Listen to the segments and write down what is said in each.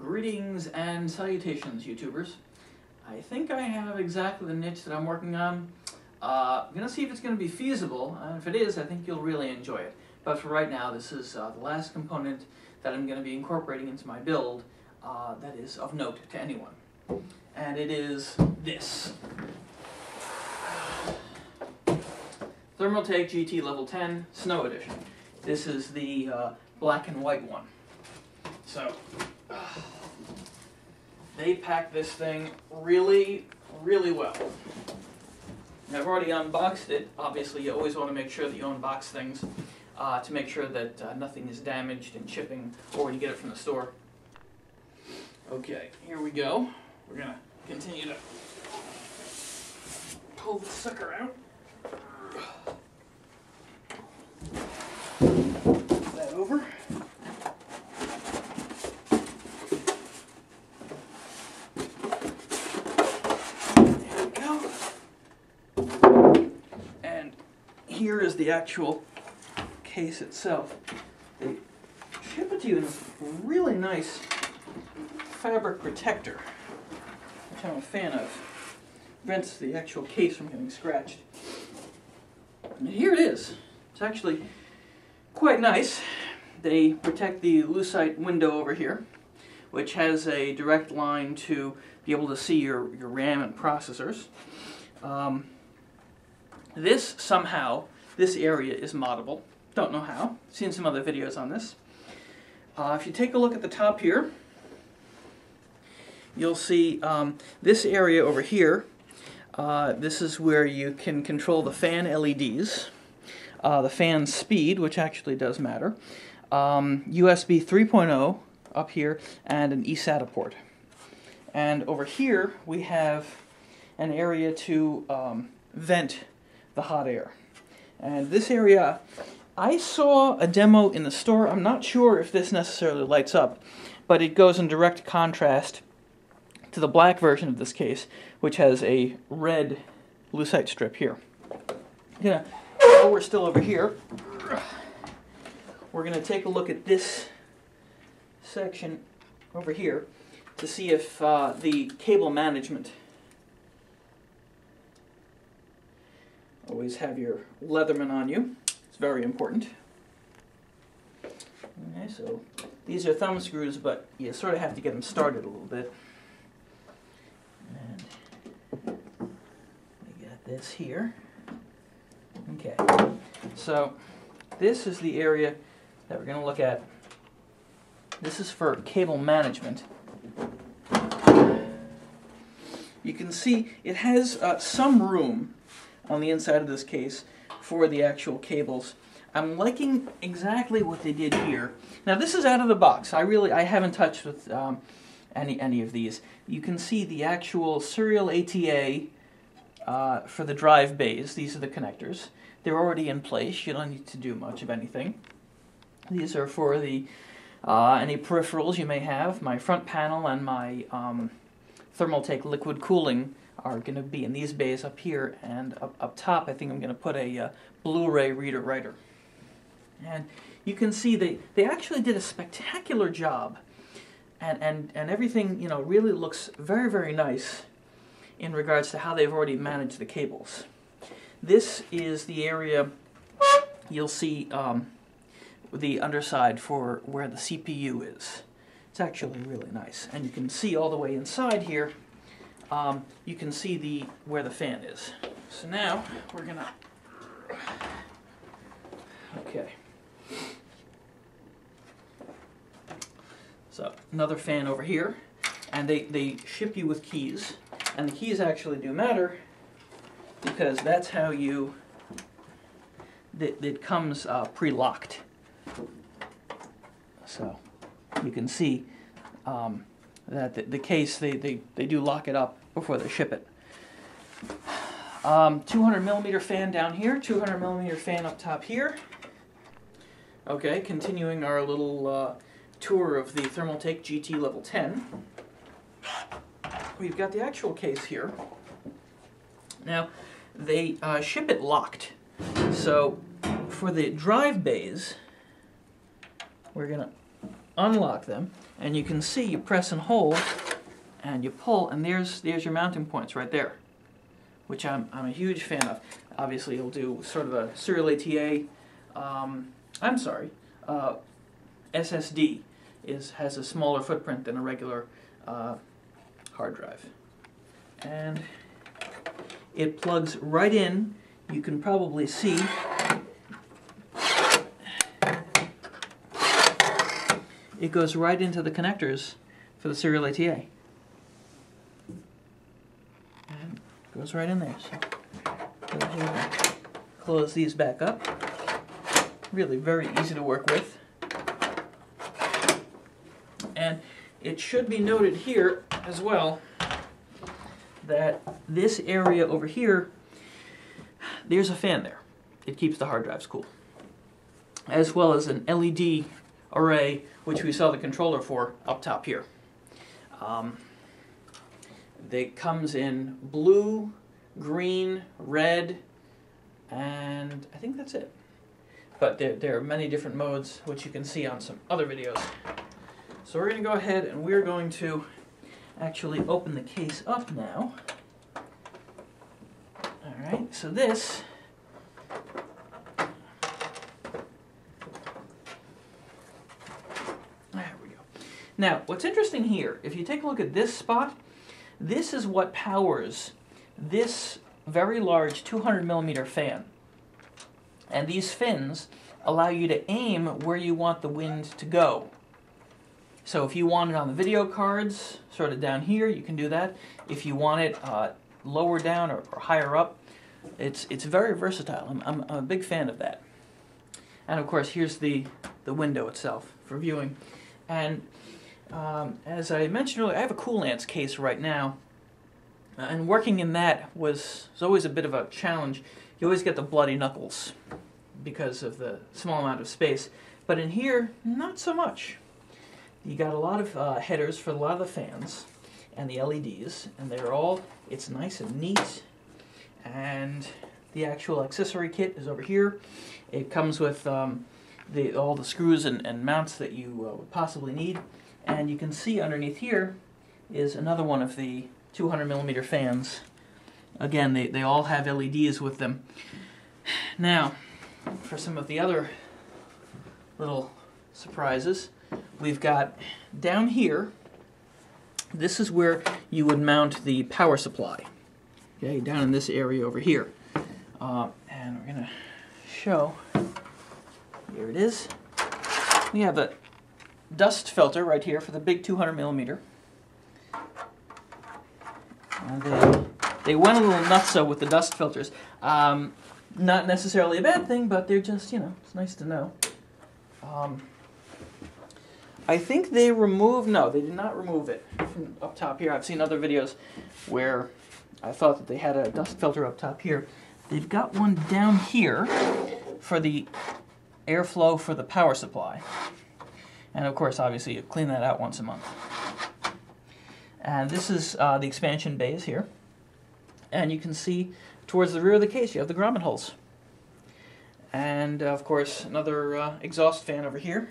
Greetings and salutations, YouTubers. I think I have exactly the niche that I'm working on. I'm going to see if it's going to be feasible, and if it is, I think you'll really enjoy it. But for right now, this is the last component that I'm going to be incorporating into my build that is of note to anyone. And it is this. Thermaltake GT Level 10 Snow Edition. This is the black and white one. So, they pack this thing really, really well. I've already unboxed it. Obviously, you always want to make sure that you unbox things to make sure that nothing is damaged in shipping or when you get it from the store. Okay, here we go. We're going to continue to pull the sucker out. Put that over. Here is the actual case itself. They ship it to you in a really nice fabric protector, which I'm a fan of. Prevents the actual case from getting scratched. And here it is. It's actually quite nice. They protect the lucite window over here, which has a direct line to be able to see your RAM and processors. This area is moddable. Don't know how. Seen some other videos on this. If you take a look at the top here, you'll see this area over here. This is where you can control the fan LEDs, the fan speed, which actually does matter, USB 3.0 up here, and an eSATA port. And over here we have an area to vent the hot air. And this area, I saw a demo in the store. I'm not sure if this necessarily lights up, but it goes in direct contrast to the black version of this case, which has a red lucite strip here. Oh, we're still over here. We're going to take a look at this section over here to see if the cable management. Always have your Leatherman on you. It's very important. Okay, so these are thumb screws, but you sort of have to get them started a little bit. And we got this here. Okay, so this is the area that we're going to look at. This is for cable management. You can see it has some room on the inside of this case for the actual cables. I'm liking exactly what they did here. Now this is out of the box. I haven't touched with any of these. You can see the actual serial ATA for the drive bays. These are the connectors. They're already in place. You don't need to do much of anything. These are for the any peripherals you may have. My front panel and my Thermaltake liquid cooling are going to be in these bays up here, and up top I think I'm going to put a Blu-ray reader-writer. And you can see they actually did a spectacular job, and everything, you know, really looks very, very nice in regards to how they've already managed the cables. This is the area you'll see the underside for where the CPU is. It's actually really nice, and you can see all the way inside here. You can see where the fan is. So now we're gonna. Okay. So another fan over here, and they ship you with keys, and the keys actually do matter because that's how you. It comes pre-locked. So you can see that the case they do lock it up before they ship it. 200mm fan down here, 200mm fan up top here. Okay, continuing our little tour of the Thermaltake GT Level 10. We've got the actual case here. Now, they ship it locked. So, for the drive bays, we're going to unlock them, and you can see you press and hold, and you pull, and there's your mounting points right there, which I'm a huge fan of. Obviously, you'll do sort of a serial ATA. SSD has a smaller footprint than a regular hard drive, and it plugs right in. You can probably see it goes right into the connectors for the serial ATA. And goes right in there. So close these back up. Really very easy to work with. And it should be noted here as well that this area over here, there's a fan there. It keeps the hard drives cool. As well as an LED array, which we saw the controller for up top here. It comes in blue, green, red, and I think that's it. But there are many different modes, which you can see on some other videos. So we're going to go ahead and we're going to actually open the case up now. Alright, so this there we go. Now, what's interesting here, if you take a look at this spot, this is what powers this very large 200mm fan. And these fins allow you to aim where you want the wind to go. So if you want it on the video cards, sort of down here, you can do that. If you want it lower down or higher up, it's very versatile. I'm a big fan of that. And of course, here's the window itself for viewing. And as I mentioned earlier, I have a Coolants case right now. And working in that was always a bit of a challenge. You always get the bloody knuckles because of the small amount of space. But in here, not so much. You got a lot of headers for a lot of the fans and the LEDs, and they're all, it's nice and neat. And the actual accessory kit is over here. It comes with all the screws and mounts that you would possibly need. And you can see underneath here is another one of the 200mm fans. Again, they all have LEDs with them. Now, for some of the other little surprises, we've got down here, this is where you would mount the power supply. Okay, down in this area over here. And we're going to show, here it is. We have a dust filter right here for the big 200mm. And they went a little nutso with the dust filters. Not necessarily a bad thing, but they're just, it's nice to know. I think they removed, no, they did not remove it from up top here. I've seen other videos where I thought that they had a dust filter up top here. They've got one down here for the airflow for the power supply. And of course, obviously, you clean that out once a month. And this is the expansion bays here. And you can see towards the rear of the case, you have the grommet holes. And of course, another exhaust fan over here.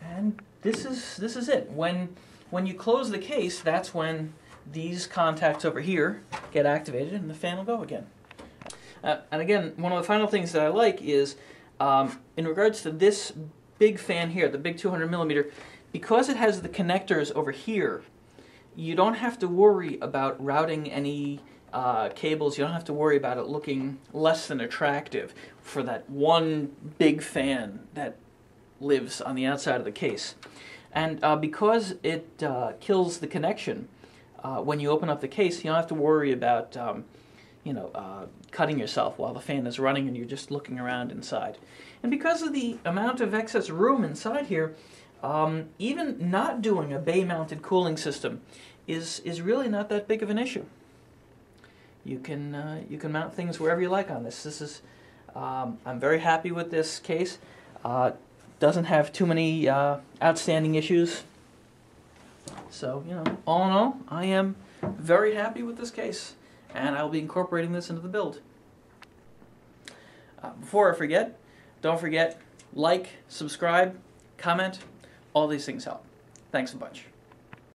And this is it. When you close the case, that's when these contacts over here get activated and the fan will go again. And again, one of the final things that I like is, in regards to this big fan here, the big 200mm, because it has the connectors over here, you don't have to worry about routing any cables. You don't have to worry about it looking less than attractive for that one big fan that lives on the outside of the case. And because it kills the connection when you open up the case, you don't have to worry about cutting yourself while the fan is running and you're just looking around inside. And because of the amount of excess room inside here, even not doing a bay-mounted cooling system is really not that big of an issue. You can mount things wherever you like on this. This is I'm very happy with this case. Doesn't have too many outstanding issues. So, all in all, I am very happy with this case, and I'll be incorporating this into the build. Before I forget, don't forget, like, subscribe, comment, All these things help. Thanks a bunch.